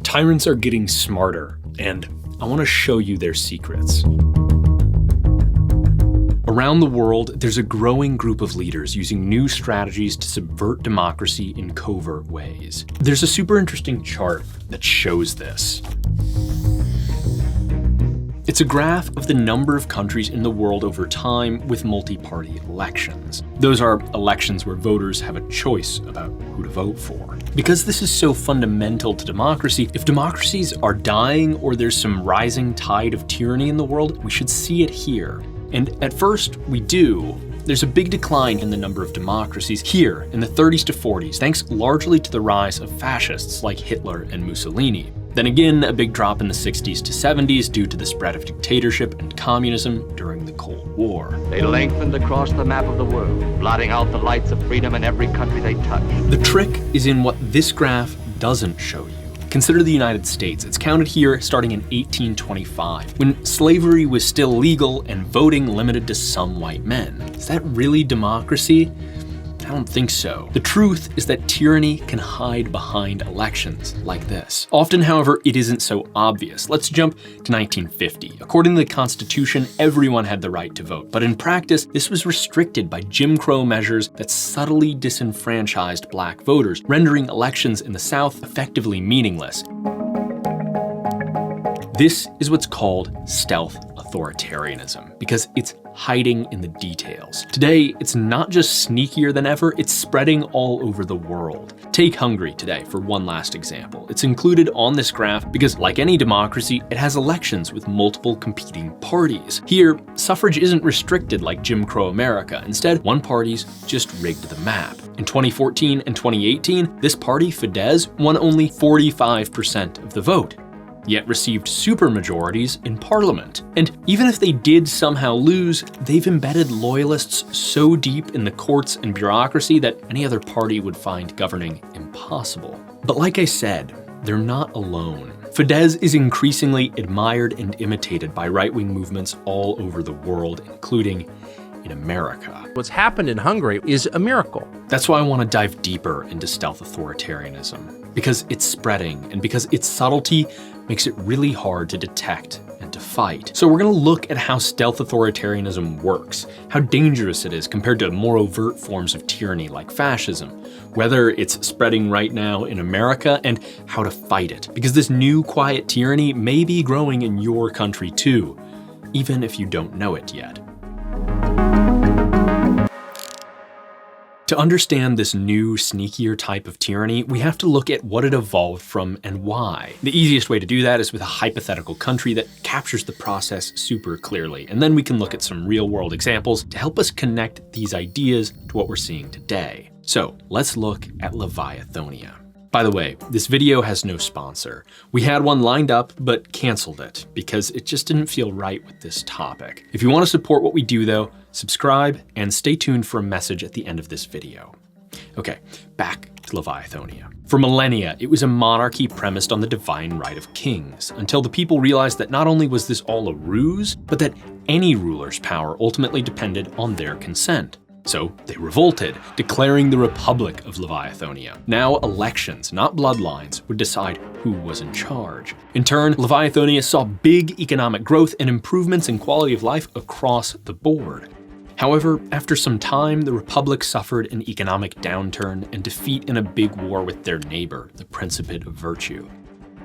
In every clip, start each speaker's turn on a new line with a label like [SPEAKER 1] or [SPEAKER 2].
[SPEAKER 1] Tyrants are getting smarter, and I want to show you their secrets. Around the world, there's a growing group of leaders using new strategies to subvert democracy in covert ways. There's a super interesting chart that shows this. It's a graph of the number of countries in the world over time with multi-party elections. Those are elections where voters have a choice about who to vote for. Because this is so fundamental to democracy, if democracies are dying or there's some rising tide of tyranny in the world, we should see it here. And at first, we do. There's a big decline in the number of democracies here in the 30s to 40s, thanks largely to the rise of fascists like Hitler and Mussolini. Then again, a big drop in the 60s to 70s due to the spread of dictatorship and communism during the Cold War.
[SPEAKER 2] They lengthened across the map of the world, blotting out the lights of freedom in every country they touched.
[SPEAKER 1] The trick is in what this graph doesn't show you. Consider the United States. It's counted here starting in 1825, when slavery was still legal and voting limited to some white men. Is that really democracy? I don't think so. The truth is that tyranny can hide behind elections like this. Often, however, it isn't so obvious. Let's jump to 1950. According to the Constitution, everyone had the right to vote, but in practice, this was restricted by Jim Crow measures that subtly disenfranchised black voters, rendering elections in the South effectively meaningless. This is what's called stealth authoritarianism, because it's hiding in the details. Today, it's not just sneakier than ever, it's spreading all over the world. Take Hungary today for one last example. It's included on this graph because, like any democracy, it has elections with multiple competing parties. Here, suffrage isn't restricted like Jim Crow America. Instead, one party's just rigged the map. In 2014 and 2018, this party, Fidesz, won only 45% of the vote, yet received supermajorities in parliament. And even if they did somehow lose, they've embedded loyalists so deep in the courts and bureaucracy that any other party would find governing impossible. But like I said, they're not alone. Fidesz is increasingly admired and imitated by right-wing movements all over the world, including in America.
[SPEAKER 3] What's happened in Hungary is a miracle.
[SPEAKER 1] That's why I want to dive deeper into stealth authoritarianism, because it's spreading and because its subtlety makes it really hard to detect and to fight. So we're going to look at how stealth authoritarianism works, how dangerous it is compared to more overt forms of tyranny like fascism, whether it's spreading right now in America, and how to fight it. Because this new quiet tyranny may be growing in your country too, even if you don't know it yet. To understand this new, sneakier type of tyranny, we have to look at what it evolved from and why. The easiest way to do that is with a hypothetical country that captures the process super clearly, and then we can look at some real-world examples to help us connect these ideas to what we're seeing today. So let's look at Leviathonia. By the way, this video has no sponsor. We had one lined up, but canceled it because it just didn't feel right with this topic. If you want to support what we do though, subscribe and stay tuned for a message at the end of this video. Okay, back to Leviathonia. For millennia, it was a monarchy premised on the divine right of kings, until the people realized that not only was this all a ruse, but that any ruler's power ultimately depended on their consent. So they revolted, declaring the Republic of Leviathonia. Now elections, not bloodlines, would decide who was in charge. In turn, Leviathonia saw big economic growth and improvements in quality of life across the board. However, after some time, the Republic suffered an economic downturn and defeat in a big war with their neighbor, the Principate of Virtue.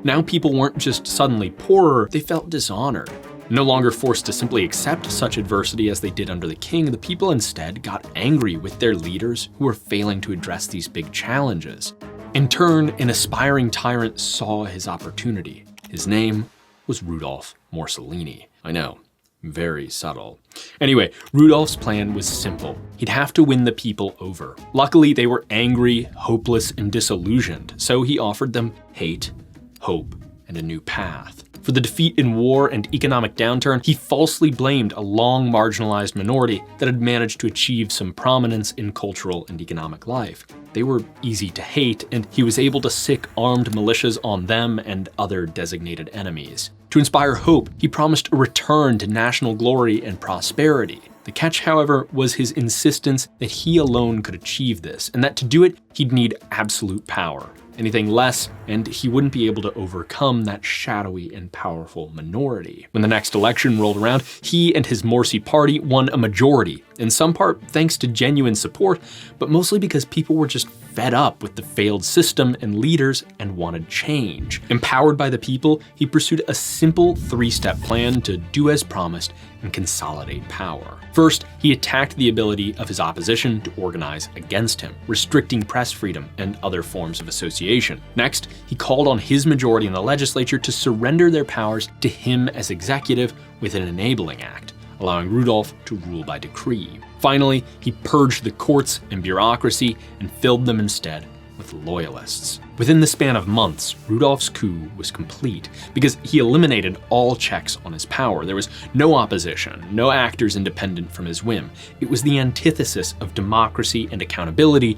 [SPEAKER 1] Now people weren't just suddenly poorer, they felt dishonored. No longer forced to simply accept such adversity as they did under the king, the people instead got angry with their leaders who were failing to address these big challenges. In turn, an aspiring tyrant saw his opportunity. His name was Rudolf Mussolini. I know, very subtle. Anyway, Rudolf's plan was simple. He'd have to win the people over. Luckily, they were angry, hopeless, and disillusioned, so he offered them hate, hope, and a new path. For the defeat in war and economic downturn, he falsely blamed a long marginalized minority that had managed to achieve some prominence in cultural and economic life. They were easy to hate, and he was able to sick armed militias on them and other designated enemies. To inspire hope, he promised a return to national glory and prosperity. The catch, however, was his insistence that he alone could achieve this, and that to do it, he'd need absolute power. Anything less, and he wouldn't be able to overcome that shadowy and powerful minority. When the next election rolled around, he and his Morsi party won a majority, in some part thanks to genuine support, but mostly because people were just fed up with the failed system and leaders and wanted change. Empowered by the people, he pursued a simple 3-step plan to do as promised and consolidate power. First, he attacked the ability of his opposition to organize against him, restricting press freedom and other forms of association. Next, he called on his majority in the legislature to surrender their powers to him as executive with an enabling act, allowing Rudolf to rule by decree. Finally, he purged the courts and bureaucracy and filled them instead with loyalists. Within the span of months, Rudolf's coup was complete because he eliminated all checks on his power. There was no opposition, no actors independent from his whim. It was the antithesis of democracy and accountability,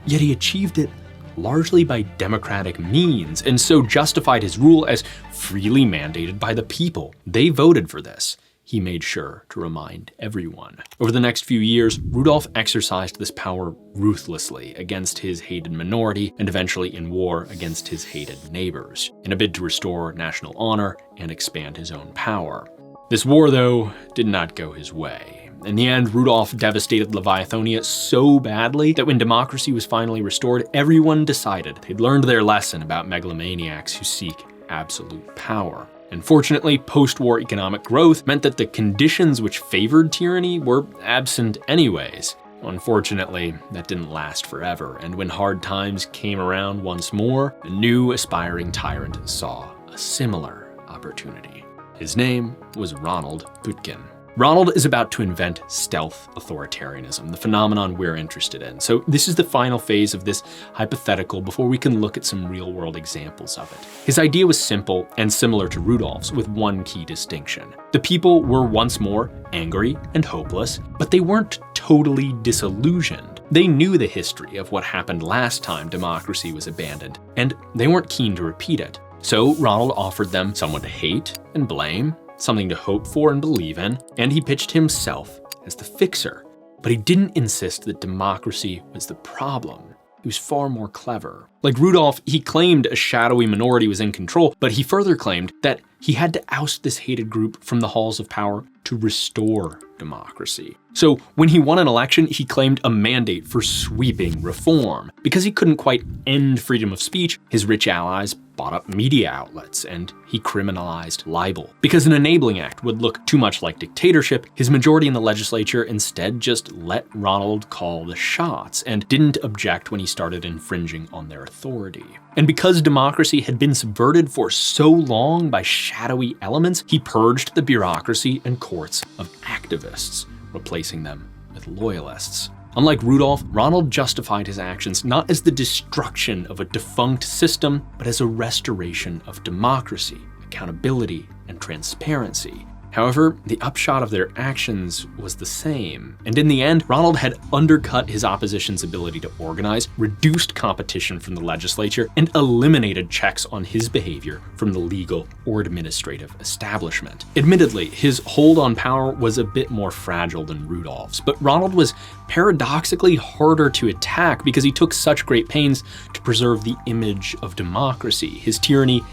[SPEAKER 1] yet he achieved it largely by democratic means, and so justified his rule as freely mandated by the people. They voted for this, he made sure to remind everyone. Over the next few years, Rudolf exercised this power ruthlessly against his hated minority and eventually in war against his hated neighbors, in a bid to restore national honor and expand his own power. This war, though, did not go his way. In the end, Rudolf devastated LEVIATHONIA so badly that when democracy was finally restored, everyone decided they'd learned their lesson about megalomaniacs who seek absolute power. Unfortunately, post-war economic growth meant that the conditions which favored tyranny were absent anyways. Unfortunately, that didn't last forever, and when hard times came around once more, a new aspiring tyrant saw a similar opportunity. His name was Ronald Puttgen. Ronald is about to invent stealth authoritarianism, the phenomenon we're interested in. So this is the final phase of this hypothetical before we can look at some real-world examples of it. His idea was simple and similar to Rudolf's, with one key distinction. The people were once more angry and hopeless, but they weren't totally disillusioned. They knew the history of what happened last time democracy was abandoned, and they weren't keen to repeat it. So Ronald offered them someone to hate and blame, something to hope for and believe in, and he pitched himself as the fixer. But he didn't insist that democracy was the problem. He was far more clever. Like Rudolf, he claimed a shadowy minority was in control, but he further claimed that he had to oust this hated group from the halls of power to restore democracy. So when he won an election, he claimed a mandate for sweeping reform. Because he couldn't quite end freedom of speech, his rich allies bought up media outlets and he criminalized libel. Because an enabling act would look too much like dictatorship, his majority in the legislature instead just let Ronald call the shots and didn't object when he started infringing on their authority. And because democracy had been subverted for so long by shadowy elements, he purged the bureaucracy and courts of activists, replacing them with loyalists. Unlike Rudolf, Ronald justified his actions not as the destruction of a defunct system, but as a restoration of democracy, accountability, and transparency. However, the upshot of their actions was the same. And in the end, Ronald had undercut his opposition's ability to organize, reduced competition from the legislature, and eliminated checks on his behavior from the legal or administrative establishment. Admittedly, his hold on power was a bit more fragile than Rudolf's, but Ronald was paradoxically harder to attack because he took such great pains to preserve the image of democracy, his tyranny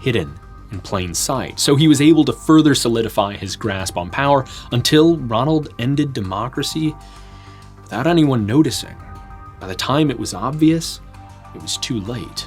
[SPEAKER 1] hidden in plain sight. So he was able to further solidify his grasp on power until Ronald ended democracy without anyone noticing. By the time it was obvious, it was too late.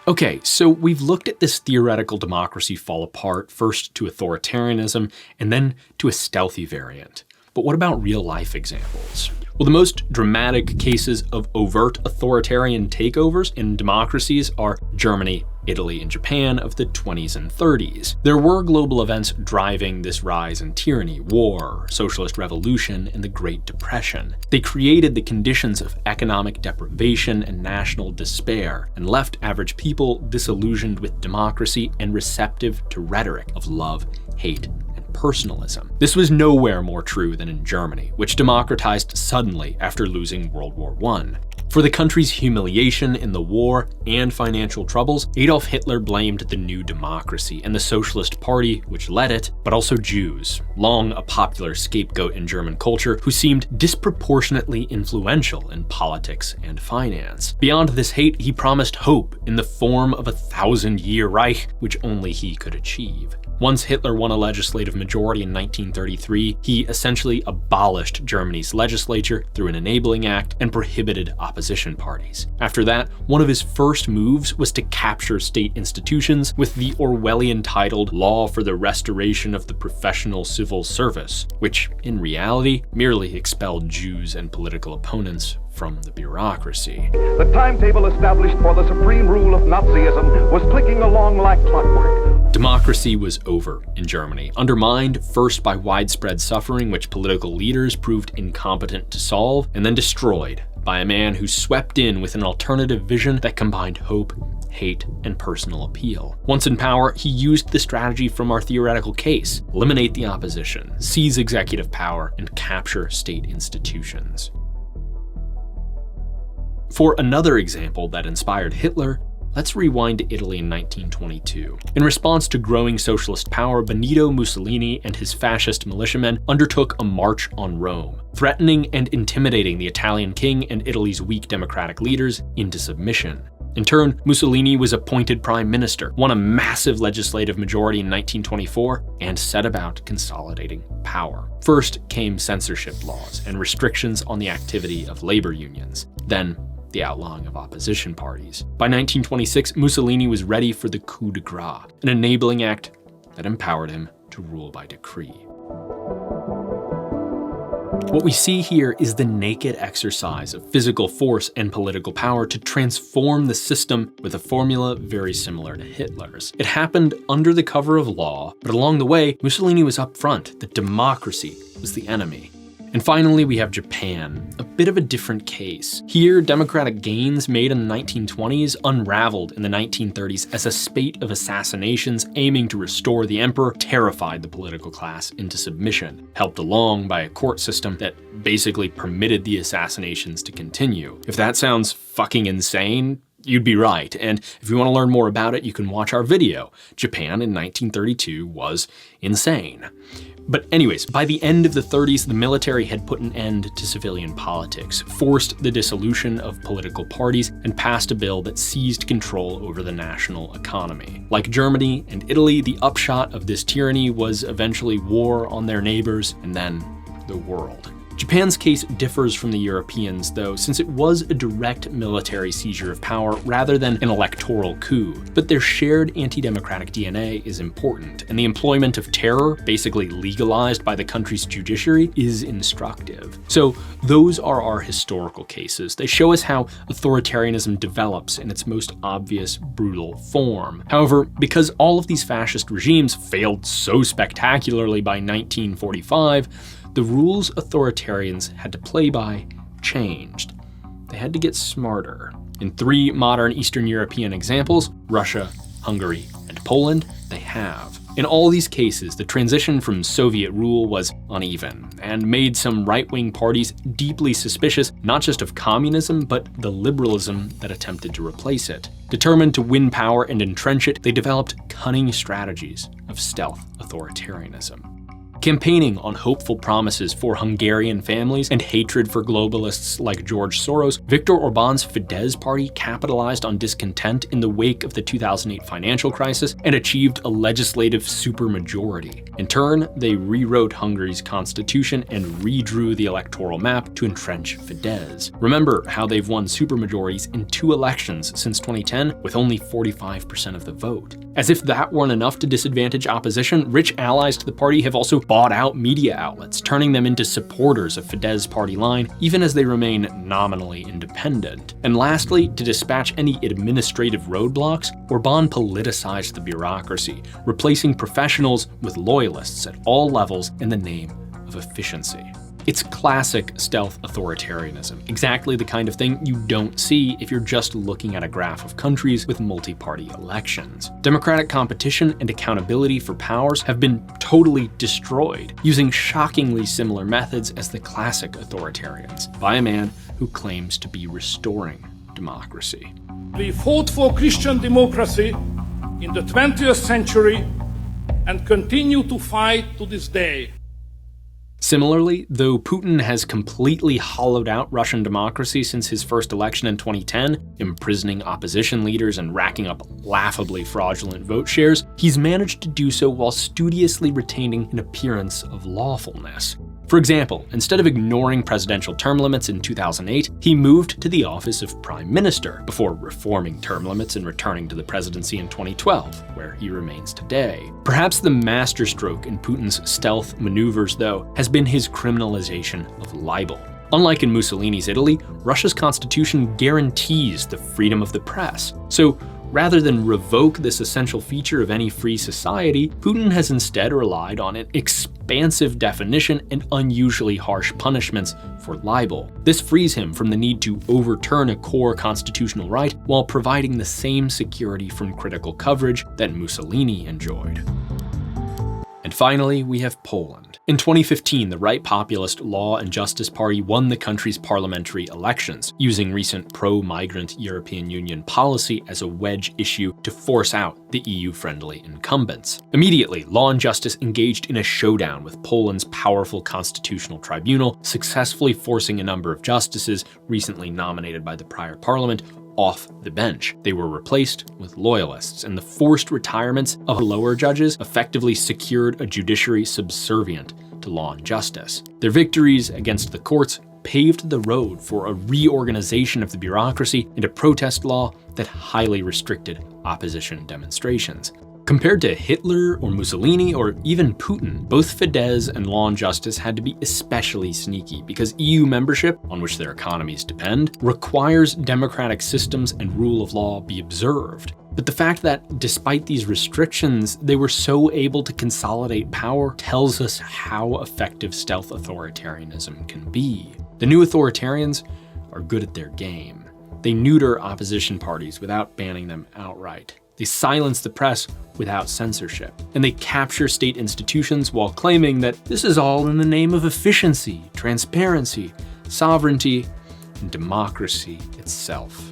[SPEAKER 1] Okay, so we've looked at this theoretical democracy fall apart, first to authoritarianism and then to a stealthy variant. But what about real-life examples? Well, the most dramatic cases of overt authoritarian takeovers in democracies are Germany, Italy, and Japan of the 20s and 30s. There were global events driving this rise in tyranny: war, socialist revolution, and the Great Depression. They created the conditions of economic deprivation and national despair, and left average people disillusioned with democracy and receptive to rhetoric of love, hate, personalism. This was nowhere more true than in Germany, which democratized suddenly after losing World War I. For the country's humiliation in the war and financial troubles, Adolf Hitler blamed the new democracy and the Socialist Party, which led it, but also Jews, long a popular scapegoat in German culture, who seemed disproportionately influential in politics and finance. Beyond this hate, he promised hope in the form of a 1,000-year Reich, which only he could achieve. Once Hitler won a legislative majority in 1933, he essentially abolished Germany's legislature through an enabling act and prohibited opposition parties. After that, one of his first moves was to capture state institutions with the Orwellian titled Law for the Restoration of the Professional Civil Service, which, in reality, merely expelled Jews and political opponents from the bureaucracy.
[SPEAKER 4] The timetable established for the supreme rule of Nazism was clicking along like clockwork.
[SPEAKER 1] Democracy was over in Germany, undermined first by widespread suffering which political leaders proved incompetent to solve, and then destroyed by a man who swept in with an alternative vision that combined hope, hate, and personal appeal. Once in power, he used the strategy from our theoretical case: eliminate the opposition, seize executive power, and capture state institutions. For another example that inspired Hitler, let's rewind to Italy in 1922. In response to growing socialist power, Benito Mussolini and his fascist militiamen undertook a march on Rome, threatening and intimidating the Italian king and Italy's weak democratic leaders into submission. In turn, Mussolini was appointed prime minister, won a massive legislative majority in 1924, and set about consolidating power. First came censorship laws and restrictions on the activity of labor unions. Then, the outlawing of opposition parties. By 1926, Mussolini was ready for the coup de grace, an enabling act that empowered him to rule by decree. What we see here is the naked exercise of physical force and political power to transform the system with a formula very similar to Hitler's. It happened under the cover of law, but along the way, Mussolini was upfront that democracy was the enemy. And finally, we have Japan, a bit of a different case. Here, democratic gains made in the 1920s unraveled in the 1930s as a spate of assassinations aiming to restore the emperor terrified the political class into submission, helped along by a court system that basically permitted the assassinations to continue. If that sounds fucking insane, you'd be right, and if you want to learn more about it, you can watch our video. Japan in 1932 was insane. But anyways, by the end of the 30s, the military had put an end to civilian politics, forced the dissolution of political parties, and passed a bill that seized control over the national economy. Like Germany and Italy, the upshot of this tyranny was eventually war on their neighbors, and then the world. Japan's case differs from the Europeans, though, since it was a direct military seizure of power rather than an electoral coup. But their shared anti-democratic DNA is important, and the employment of terror, basically legalized by the country's judiciary, is instructive. So those are our historical cases. They show us how authoritarianism develops in its most obvious, brutal form. However, because all of these fascist regimes failed so spectacularly by 1945, the rules authoritarians had to play by changed. They had to get smarter. In 3 modern Eastern European examples, Russia, Hungary, and Poland, they have. In all these cases, the transition from Soviet rule was uneven and made some right-wing parties deeply suspicious not just of communism, but the liberalism that attempted to replace it. Determined to win power and entrench it, they developed cunning strategies of stealth authoritarianism. Campaigning on hopeful promises for Hungarian families and hatred for globalists like George Soros, Viktor Orbán's Fidesz party capitalized on discontent in the wake of the 2008 financial crisis and achieved a legislative supermajority. In turn, they rewrote Hungary's constitution and redrew the electoral map to entrench Fidesz. Remember how they've won supermajorities in 2 elections since 2010 with only 45% of the vote. As if that weren't enough to disadvantage opposition, rich allies to the party have also bought out media outlets, turning them into supporters of Fidesz party line, even as they remain nominally independent. And lastly, to dispatch any administrative roadblocks, Orbán politicized the bureaucracy, replacing professionals with loyalists at all levels in the name of efficiency. It's classic stealth authoritarianism, exactly the kind of thing you don't see if you're just looking at a graph of countries with multi-party elections. Democratic competition and accountability for powers have been totally destroyed, using shockingly similar methods as the classic authoritarians, by a man who who claims to be restoring democracy.
[SPEAKER 5] We fought for Christian democracy in the 20th century and continue to fight to this day.
[SPEAKER 1] Similarly, though Putin has completely hollowed out Russian democracy since his first election in 2010, imprisoning opposition leaders and racking up laughably fraudulent vote shares, he's managed to do so while studiously retaining an appearance of lawfulness. For example, instead of ignoring presidential term limits in 2008, he moved to the office of prime minister before reforming term limits and returning to the presidency in 2012, where he remains today. Perhaps the masterstroke in Putin's stealth maneuvers, though, has been his criminalization of libel. Unlike in Mussolini's Italy, Russia's constitution guarantees the freedom of the press. So, rather than revoke this essential feature of any free society, Putin has instead relied on an expansive definition and unusually harsh punishments for libel. This frees him from the need to overturn a core constitutional right while providing the same security from critical coverage that Mussolini enjoyed. And finally, we have Poland. In 2015, the right populist Law and Justice Party won the country's parliamentary elections, using recent pro-migrant European Union policy as a wedge issue to force out the EU-friendly incumbents. Immediately, Law and Justice engaged in a showdown with Poland's powerful constitutional tribunal, successfully forcing a number of justices recently nominated by the prior parliament off the bench. They were replaced with loyalists, and the forced retirements of lower judges effectively secured a judiciary subservient to law and justice. Their victories against the courts paved the road for a reorganization of the bureaucracy and a protest law that highly restricted opposition demonstrations. Compared to Hitler or Mussolini or even Putin, both Fidesz and Law and Justice had to be especially sneaky because EU membership, on which their economies depend, requires democratic systems and rule of law be observed. But the fact that, despite these restrictions, they were so able to consolidate power tells us how effective stealth authoritarianism can be. The new authoritarians are good at their game. They neuter opposition parties without banning them outright. They silence the press without censorship. And they capture state institutions while claiming that this is all in the name of efficiency, transparency, sovereignty, and democracy itself.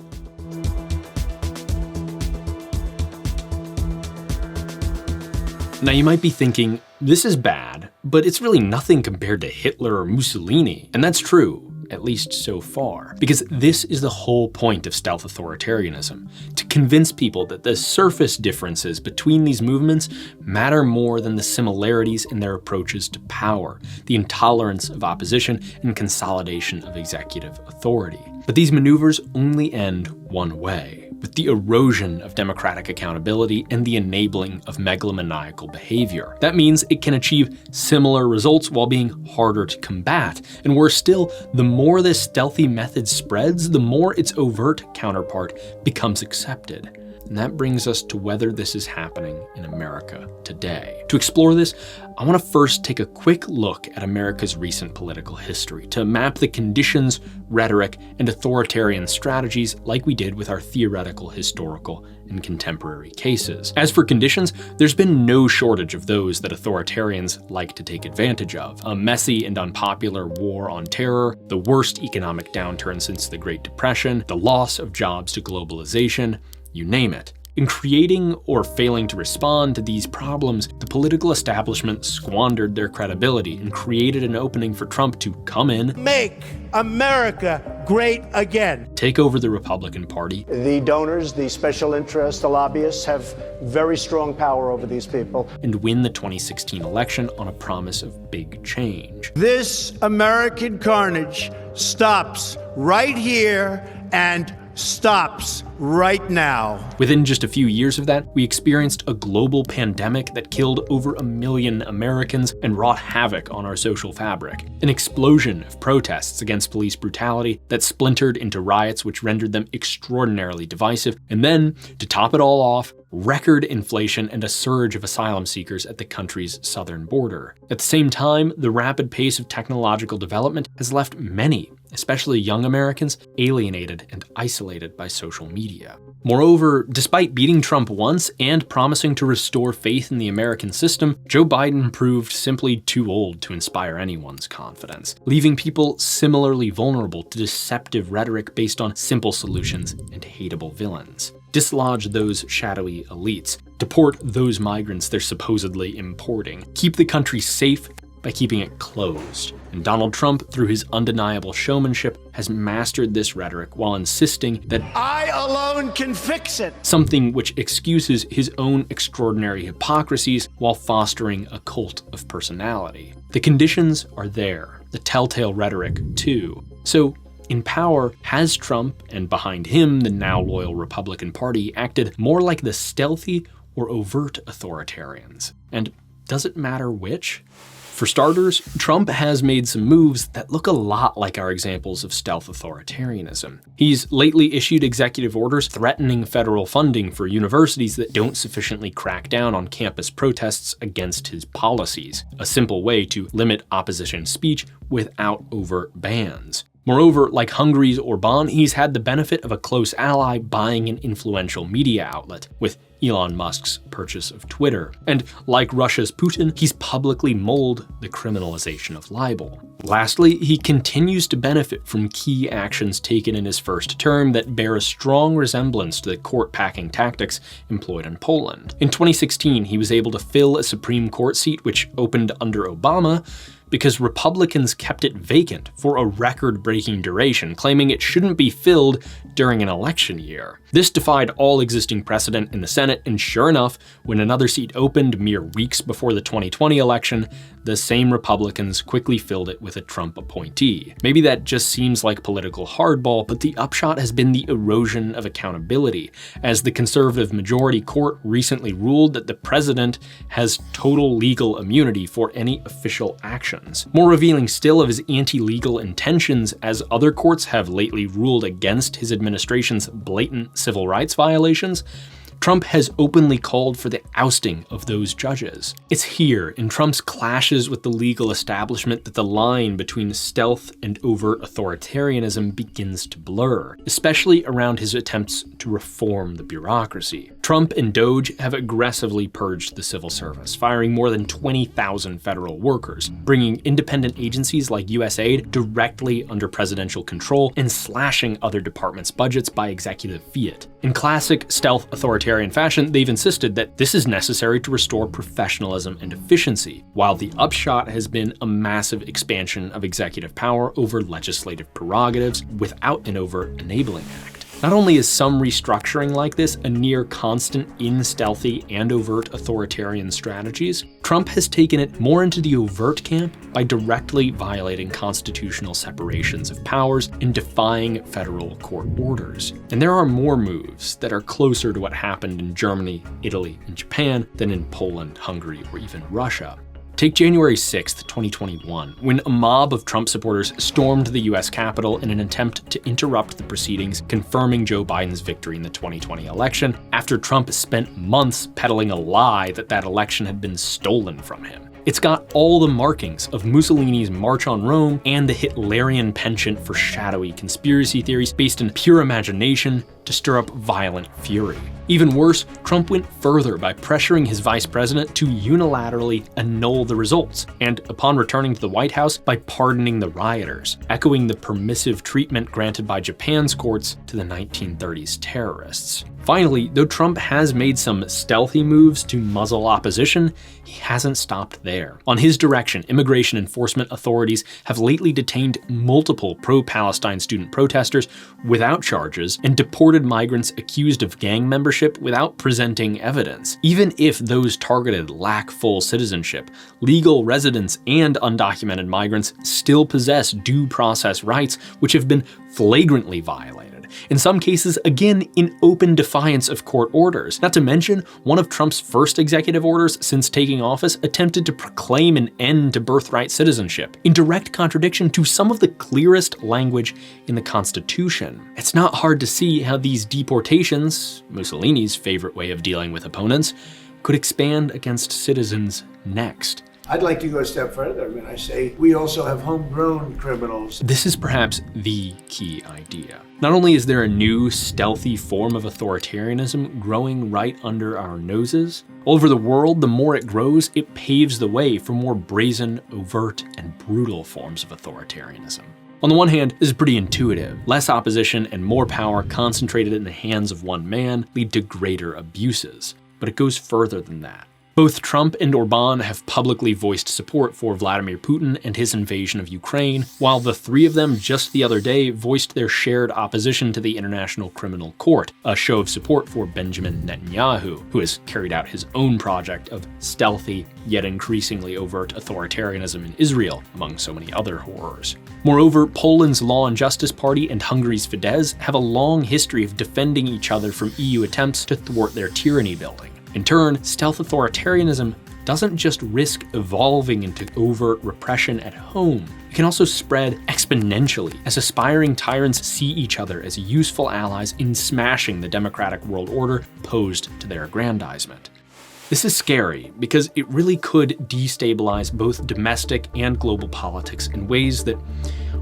[SPEAKER 1] Now you might be thinking, this is bad, but it's really nothing compared to Hitler or Mussolini. And that's true, at least so far, because this is the whole point of stealth authoritarianism, to convince people that the surface differences between these movements matter more than the similarities in their approaches to power, the intolerance of opposition, and consolidation of executive authority. But these maneuvers only end one way, with the erosion of democratic accountability and the enabling of megalomaniacal behavior. That means it can achieve similar results while being harder to combat. And worse still, the more this stealthy method spreads, the more its overt counterpart becomes accepted. And that brings us to whether this is happening in America today. To explore this, I want to first take a quick look at America's recent political history to map the conditions, rhetoric, and authoritarian strategies like we did with our theoretical, historical, and contemporary cases. As for conditions, there's been no shortage of those that authoritarians like to take advantage of. A messy and unpopular war on terror, the worst economic downturn since the Great Depression, the loss of jobs to globalization, you name it. In creating or failing to respond to these problems, the political establishment squandered their credibility and created an opening for Trump to come in,
[SPEAKER 6] make America great again,
[SPEAKER 1] take over the Republican Party.
[SPEAKER 7] The donors, the special interests, the lobbyists have very strong power over these people,
[SPEAKER 1] and win the 2016 election on a promise of big change.
[SPEAKER 6] This American carnage stops right here and stops right now.
[SPEAKER 1] Within just a few years of that, we experienced a global pandemic that killed over 1 million Americans and wrought havoc on our social fabric. An explosion of protests against police brutality that splintered into riots which rendered them extraordinarily divisive. And then, to top it all off, record inflation and a surge of asylum seekers at the country's southern border. At the same time, the rapid pace of technological development has left many, especially young Americans, alienated and isolated by social media. Moreover, despite beating Trump once and promising to restore faith in the American system, Joe Biden proved simply too old to inspire anyone's confidence, leaving people similarly vulnerable to deceptive rhetoric based on simple solutions and hateable villains. Dislodge those shadowy elites, deport those migrants they're supposedly importing, keep the country safe by keeping it closed. And Donald Trump, through his undeniable showmanship, has mastered this rhetoric while insisting that
[SPEAKER 6] I alone can fix it.
[SPEAKER 1] Something which excuses his own extraordinary hypocrisies while fostering a cult of personality. The conditions are there, the telltale rhetoric too. So, in power, has Trump, and behind him the now loyal Republican Party, acted more like the stealthy or overt authoritarians? And does it matter which? For starters, Trump has made some moves that look a lot like our examples of stealth authoritarianism. He's lately issued executive orders threatening federal funding for universities that don't sufficiently crack down on campus protests against his policies, a simple way to limit opposition speech without overt bans. Moreover, like Hungary's Orbán, he's had the benefit of a close ally buying an influential media outlet, with Elon Musk's purchase of Twitter. And like Russia's Putin, he's publicly mulled the criminalization of libel. Lastly, he continues to benefit from key actions taken in his first term that bear a strong resemblance to the court-packing tactics employed in Poland. In 2016, he was able to fill a Supreme Court seat which opened under Obama, because Republicans kept it vacant for a record-breaking duration, claiming it shouldn't be filled during an election year. This defied all existing precedent in the Senate, and sure enough, when another seat opened mere weeks before the 2020 election, the same Republicans quickly filled it with a Trump appointee. Maybe that just seems like political hardball, but the upshot has been the erosion of accountability, as the conservative majority court recently ruled that the president has total legal immunity for any official action. More revealing still of his anti-legal intentions, as other courts have lately ruled against his administration's blatant civil rights violations, Trump has openly called for the ousting of those judges. It's here, in Trump's clashes with the legal establishment, that the line between stealth and overt authoritarianism begins to blur, especially around his attempts to reform the bureaucracy. Trump and Doge have aggressively purged the civil service, firing more than 20,000 federal workers, bringing independent agencies like USAID directly under presidential control, and slashing other departments' budgets by executive fiat. In classic stealth authoritarian fashion, they've insisted that this is necessary to restore professionalism and efficiency, while the upshot has been a massive expansion of executive power over legislative prerogatives without an overt enabling act. Not only is some restructuring like this a near constant in stealthy and overt authoritarian strategies, Trump has taken it more into the overt camp by directly violating constitutional separations of powers and defying federal court orders. And there are more moves that are closer to what happened in Germany, Italy, and Japan than in Poland, Hungary, or even Russia. Take January 6th, 2021, when a mob of Trump supporters stormed the US Capitol in an attempt to interrupt the proceedings confirming Joe Biden's victory in the 2020 election, after Trump spent months peddling a lie that that election had been stolen from him. It's got all the markings of Mussolini's March on Rome and the Hitlerian penchant for shadowy conspiracy theories based in pure imagination to stir up violent fury. Even worse, Trump went further by pressuring his vice president to unilaterally annul the results, and upon returning to the White House, by pardoning the rioters, echoing the permissive treatment granted by Japan's courts to the 1930s terrorists. Finally, though Trump has made some stealthy moves to muzzle opposition, he hasn't stopped there. On his direction, immigration enforcement authorities have lately detained multiple pro-Palestine student protesters without charges and deported migrants accused of gang membership without presenting evidence. Even if those targeted lack full citizenship, legal residents and undocumented migrants still possess due process rights which have been flagrantly violated. In some cases, again, in open defiance of court orders. Not to mention, one of Trump's first executive orders since taking office attempted to proclaim an end to birthright citizenship, in direct contradiction to some of the clearest language in the Constitution. It's not hard to see how these deportations, Mussolini's favorite way of dealing with opponents, could expand against citizens next.
[SPEAKER 6] I'd like to go a step further. I mean, I say we also have homegrown criminals.
[SPEAKER 1] This is perhaps the key idea. Not only is there a new, stealthy form of authoritarianism growing right under our noses, all over the world, the more it grows, it paves the way for more brazen, overt, and brutal forms of authoritarianism. On the one hand, this is pretty intuitive. Less opposition and more power concentrated in the hands of one man lead to greater abuses. But it goes further than that. Both Trump and Ozan have publicly voiced support for Vladimir Putin and his invasion of Ukraine, while the three of them just the other day voiced their shared opposition to the International Criminal Court, a show of support for Benjamin Netanyahu, who has carried out his own project of stealthy, yet increasingly overt authoritarianism in Israel, among so many other horrors. Moreover, Poland's Law and Justice Party and Hungary's Fidesz have a long history of defending each other from EU attempts to thwart their tyranny building. In turn, stealth authoritarianism doesn't just risk evolving into overt repression at home. It can also spread exponentially as aspiring tyrants see each other as useful allies in smashing the democratic world order posed to their aggrandizement. This is scary because it really could destabilize both domestic and global politics in ways that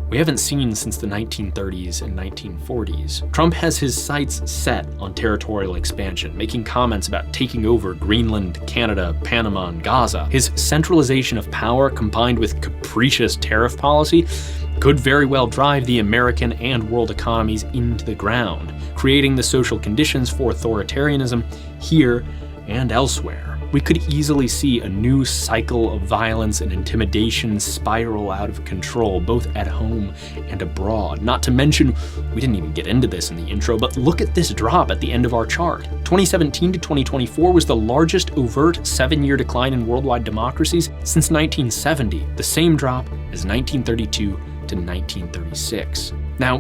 [SPEAKER 1] we haven't seen since the 1930s and 1940s. Trump has his sights set on territorial expansion, making comments about taking over Greenland, Canada, Panama, and Gaza. His centralization of power combined with capricious tariff policy could very well drive the American and world economies into the ground, creating the social conditions for authoritarianism here and elsewhere. We could easily see a new cycle of violence and intimidation spiral out of control, both at home and abroad. Not to mention, we didn't even get into this in the intro, but look at this drop at the end of our chart. 2017 to 2024 was the largest overt 7-year decline in worldwide democracies since 1970, the same drop as 1932 to 1936. Now,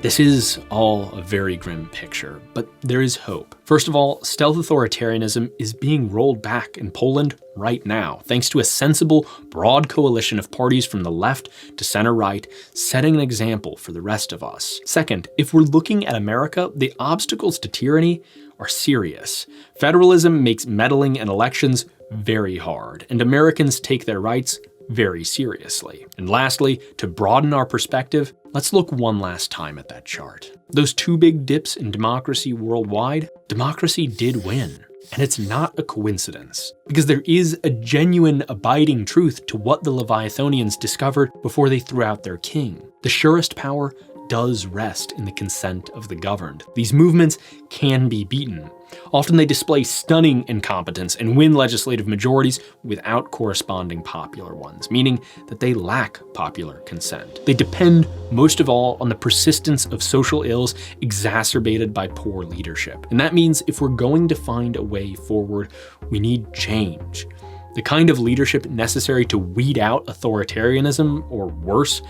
[SPEAKER 1] this is all a very grim picture, but there is hope. First of all, stealth authoritarianism is being rolled back in Poland right now, thanks to a sensible, broad coalition of parties from the left to center-right, setting an example for the rest of us. Second, if we're looking at America, the obstacles to tyranny are serious. Federalism makes meddling in elections very hard, and Americans take their rights very seriously. And lastly, to broaden our perspective, let's look one last time at that chart. Those two big dips in democracy worldwide, democracy did win. And it's not a coincidence, because there is a genuine abiding truth to what the Leviathonians discovered before they threw out their king. The surest power does rest in the consent of the governed. These movements can be beaten. Often they display stunning incompetence and win legislative majorities without corresponding popular ones, meaning that they lack popular consent. They depend most of all on the persistence of social ills exacerbated by poor leadership. And that means if we're going to find a way forward, we need change. The kind of leadership necessary to weed out authoritarianism, or worse,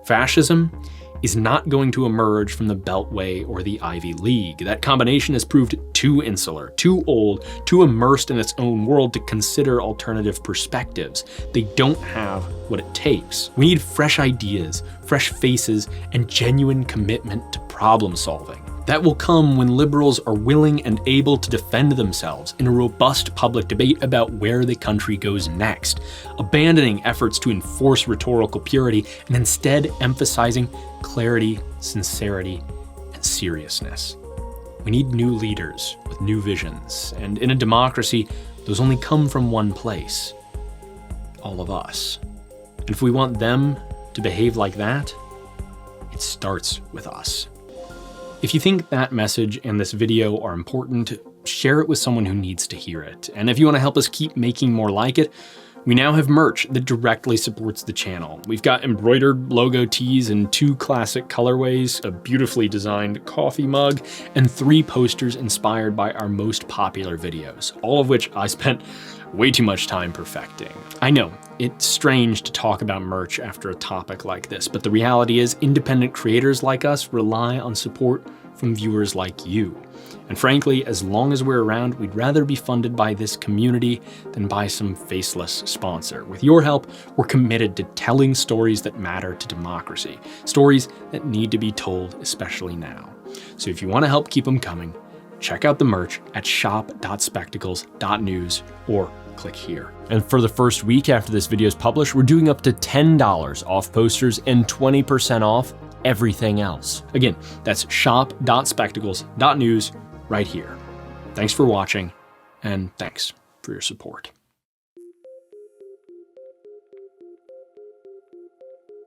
[SPEAKER 1] fascism, is not going to emerge from the Beltway or the Ivy League. That combination has proved too insular, too old, too immersed in its own world to consider alternative perspectives. They don't have what it takes. We need fresh ideas, fresh faces, and genuine commitment to problem solving. That will come when liberals are willing and able to defend themselves in a robust public debate about where the country goes next, abandoning efforts to enforce rhetorical purity and instead emphasizing clarity, sincerity, and seriousness. We need new leaders with new visions, and in a democracy, those only come from one place: all of us. And if we want them to behave like that, it starts with us. If you think that message and this video are important, share it with someone who needs to hear it. And if you want to help us keep making more like it, we now have merch that directly supports the channel. We've got embroidered logo tees in 2 classic colorways, a beautifully designed coffee mug, and 3 posters inspired by our most popular videos, all of which I spent way too much time perfecting. I know, it's strange to talk about merch after a topic like this, but the reality is independent creators like us rely on support from viewers like you. And frankly, as long as we're around, we'd rather be funded by this community than by some faceless sponsor. With your help, we're committed to telling stories that matter to democracy, stories that need to be told, especially now. So if you want to help keep them coming, check out the merch at shop.spectacles.news or click here. And for the first week after this video is published, we're doing up to $10 off posters and 20% off everything else. Again, that's shop.spectacles.news right here. Thanks for watching, and thanks for your support.